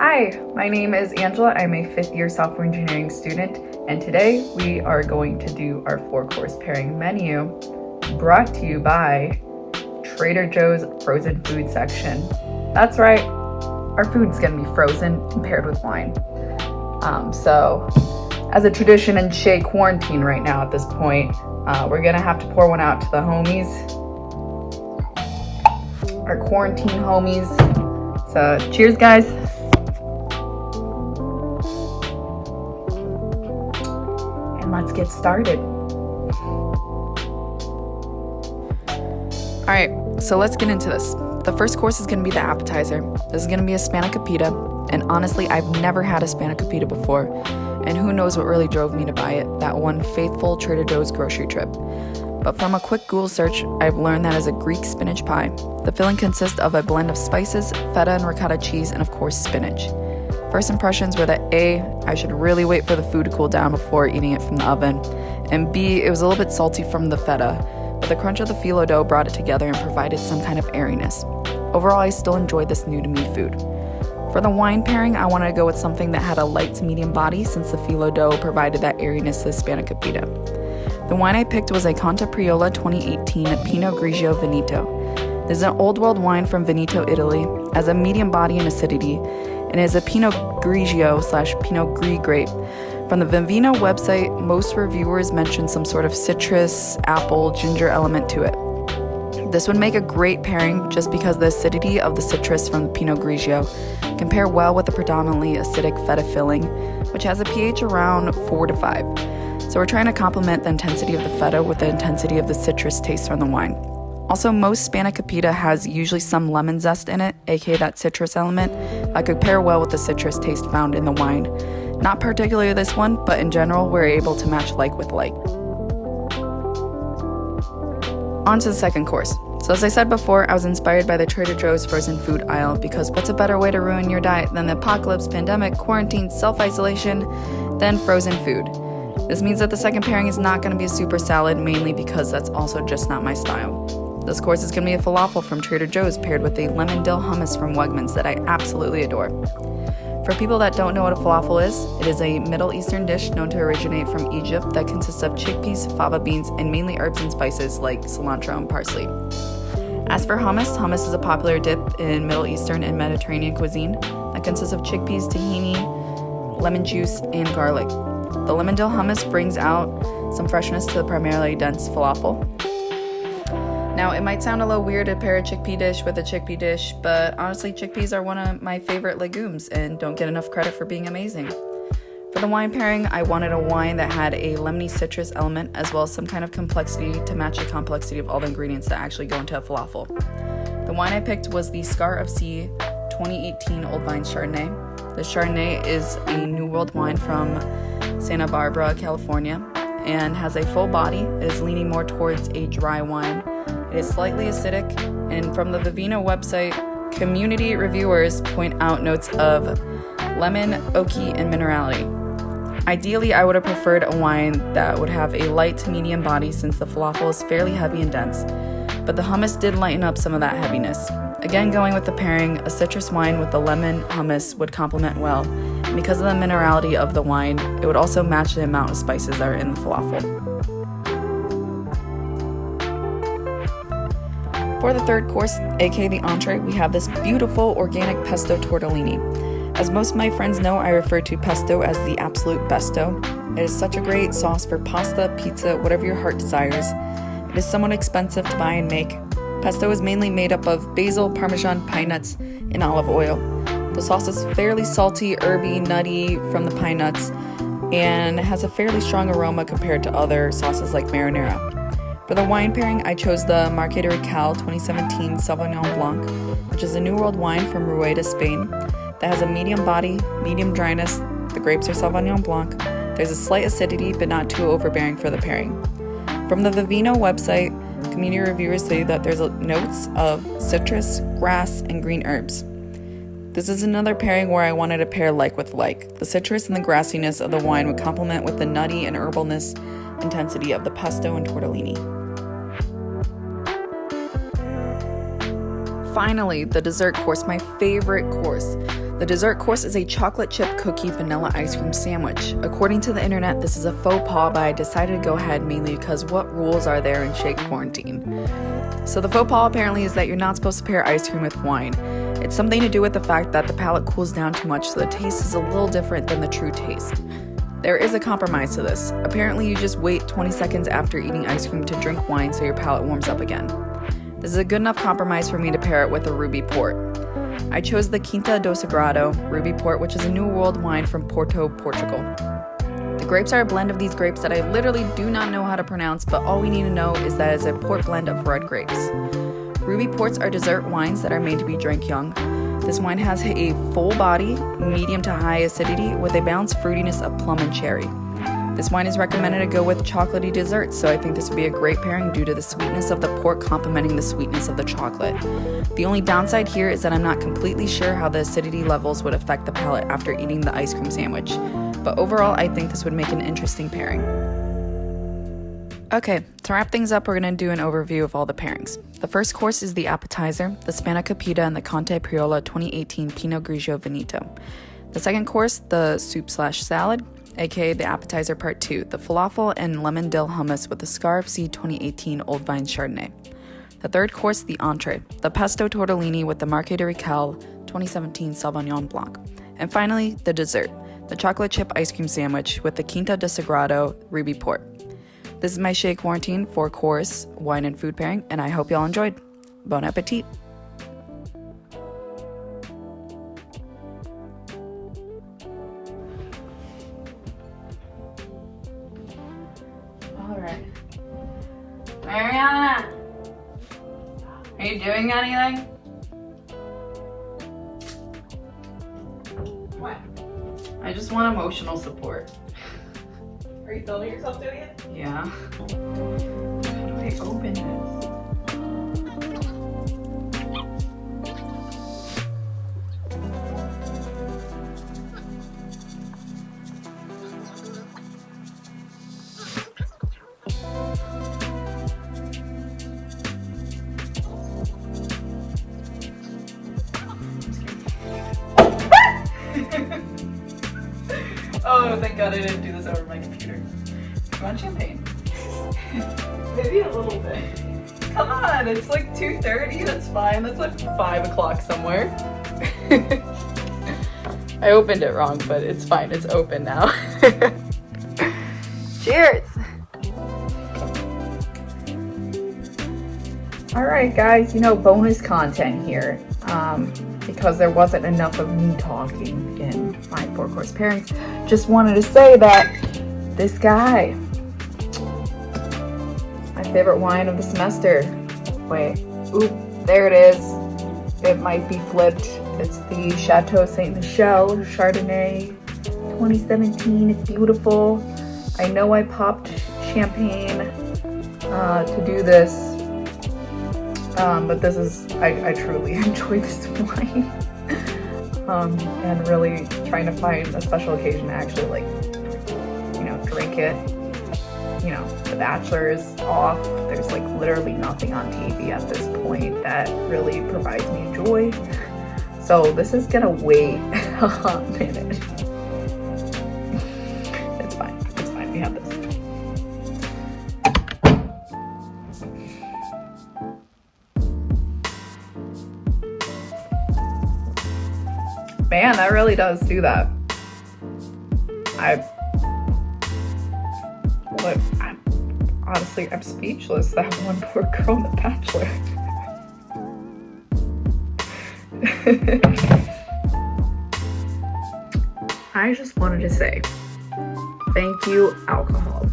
Hi, my name is Angela. I'm a fifth year software engineering student, and today we are going to do our 4-course pairing menu brought to you by Trader Joe's frozen food section. That's right, our food's gonna be frozen and paired with wine. So as a tradition in Shea quarantine right now at this point, we're gonna have to pour one out to the homies, our quarantine homies. So cheers, guys. And let's get started. All right, so let's get into this. The first course is gonna be the appetizer. This is gonna be a spanakopita, and honestly, I've never had a spanakopita before, and who knows what really drove me to buy it, that one faithful Trader Joe's grocery trip. But from a quick Google search, I've learned that it's a Greek spinach pie. The filling consists of a blend of spices, feta and ricotta cheese, and of course spinach. First impressions were that A, I should really wait for the food to cool down before eating it from the oven, and B, it was a little bit salty from the feta, but the crunch of the phyllo dough brought it together and provided some kind of airiness. Overall, I still enjoyed this new-to-me food. For the wine pairing, I wanted to go with something that had a light to medium body since the phyllo dough provided that airiness to the spanakopita. The wine I picked was a Conta Priola 2018 Pinot Grigio Veneto. This is an old world wine from Veneto, Italy, has a medium body and acidity, and is a Pinot Grigio / Pinot Gris grape. From the Vivino website, most reviewers mention some sort of citrus, apple, ginger element to it. This would make a great pairing just because the acidity of the citrus from the Pinot Grigio can pair well with the predominantly acidic feta filling, which has a pH around 4 to 5. So we're trying to complement the intensity of the feta with the intensity of the citrus taste from the wine. Also, most spanakopita has usually some lemon zest in it, aka that citrus element, that could pair well with the citrus taste found in the wine. Not particularly this one, but in general, we're able to match like with like. On to the second course. So as I said before, I was inspired by the Trader Joe's frozen food aisle because what's a better way to ruin your diet than the apocalypse, pandemic, quarantine, self-isolation, than frozen food? This means that the second pairing is not going to be a super salad, mainly because that's also just not my style. This course is going to be a falafel from Trader Joe's paired with a lemon dill hummus from Wegmans that I absolutely adore. For people that don't know what a falafel is, it is a Middle Eastern dish known to originate from Egypt that consists of chickpeas, fava beans, and mainly herbs and spices like cilantro and parsley. As for hummus, hummus is a popular dip in Middle Eastern and Mediterranean cuisine that consists of chickpeas, tahini, lemon juice, and garlic. The lemon dill hummus brings out some freshness to the primarily dense falafel. Now, it might sound a little weird to pair a chickpea dish with a chickpea dish, but honestly, chickpeas are one of my favorite legumes and don't get enough credit for being amazing. For the wine pairing, I wanted a wine that had a lemony citrus element as well as some kind of complexity to match the complexity of all the ingredients that actually go into a falafel. The wine I picked was the Scar of Sea 2018 Old Vine Chardonnay. This Chardonnay is a New World wine from Santa Barbara, California, and has a full body. It is leaning more towards a dry wine. It is slightly acidic, and from the Vivino website, community reviewers point out notes of lemon, oaky, and minerality. Ideally, I would have preferred a wine that would have a light to medium body since the falafel is fairly heavy and dense, but the hummus did lighten up some of that heaviness. Again, going with the pairing, a citrus wine with the lemon hummus would complement well, and because of the minerality of the wine, it would also match the amount of spices that are in the falafel. For the third course, aka the entree, we have this beautiful organic pesto tortellini. As most of my friends know, I refer to pesto as the absolute besto. It is such a great sauce for pasta, pizza, whatever your heart desires. It is somewhat expensive to buy and make. Pesto is mainly made up of basil, parmesan, pine nuts, and olive oil. The sauce is fairly salty, herby, nutty from the pine nuts, and has a fairly strong aroma compared to other sauces like marinara. For the wine pairing, I chose the Marque de Rical 2017 Sauvignon Blanc, which is a New World wine from Rueda, Spain, that has a medium body, medium dryness. The grapes are Sauvignon Blanc. There's a slight acidity, but not too overbearing for the pairing. From the Vivino website, community reviewers say that there's notes of citrus, grass, and green herbs. This is another pairing where I wanted to pair like with like. The citrus and the grassiness of the wine would complement with the nutty and herbalness intensity of the pesto and tortellini. finally, the dessert course, my favorite course. The dessert course is a chocolate chip cookie vanilla ice cream sandwich. According to the internet, this is a faux pas, but I decided to go ahead mainly because what rules are there in shake quarantine? So the faux pas apparently is that you're not supposed to pair ice cream with wine. It's something to do with the fact that the palate cools down too much, so the taste is a little different than the true taste. There is a compromise to this. Apparently you just wait 20 seconds after eating ice cream to drink wine so your palate warms up again. This is a good enough compromise for me to pair it with a ruby port. I chose the Quinta do Sagrado ruby port, which is a New World wine from Porto, Portugal. The grapes are a blend of these grapes that I literally do not know how to pronounce, but all we need to know is that it's a port blend of red grapes. Ruby ports are dessert wines that are made to be drank young. This wine has a full body, medium to high acidity, with a balanced fruitiness of plum and cherry. This wine is recommended to go with chocolatey desserts, so I think this would be a great pairing due to the sweetness of the port complementing the sweetness of the chocolate. The only downside here is that I'm not completely sure how the acidity levels would affect the palate after eating the ice cream sandwich, but overall I think this would make an interesting pairing. Okay, to wrap things up, we're going to do an overview of all the pairings. The first course is the appetizer, the Spanna Capita and the Conte Priola 2018 Pinot Grigio Veneto. The second course, the soup/salad, aka the appetizer part 2, the falafel and lemon dill hummus with the Scarf C 2018 Old Vine Chardonnay. The third course, the entree, the pesto tortellini with the Marque de Rical 2017 Sauvignon Blanc. And finally, the dessert, the chocolate chip ice cream sandwich with the Quinta do Sagrado ruby port. This is my Shake Quarantine 4-course wine and food pairing, and I hope y'all enjoyed. Bon appetit! Alright. Mariana! Are you doing anything? What? I just want emotional support. Are you filming yourself doing it? Yeah. How do I open this? Oh, thank God I didn't do this over my computer. You want champagne? Maybe a little bit. Come on, it's like 2:30, that's fine. That's like 5 o'clock somewhere. I opened it wrong, but it's fine, it's open now. Cheers! Alright guys, bonus content here. Because there wasn't enough of me talking in my 4-course pairings. Just wanted to say that this guy, my favorite wine of the semester. Wait, oop, there it is. It might be flipped. It's the Chateau Saint Michel Chardonnay 2017. It's beautiful. I know I popped champagne to do this. But this is, I truly enjoy this wine. And really trying to find a special occasion to actually drink it. The Bachelor is off. There's literally nothing on TV at this point that really provides me joy. So this is gonna wait a hot minute. It's fine, we have this. Man, that really does do that. I'm speechless. That one poor girl in The Bachelor. I just wanted to say, thank you, alcohol.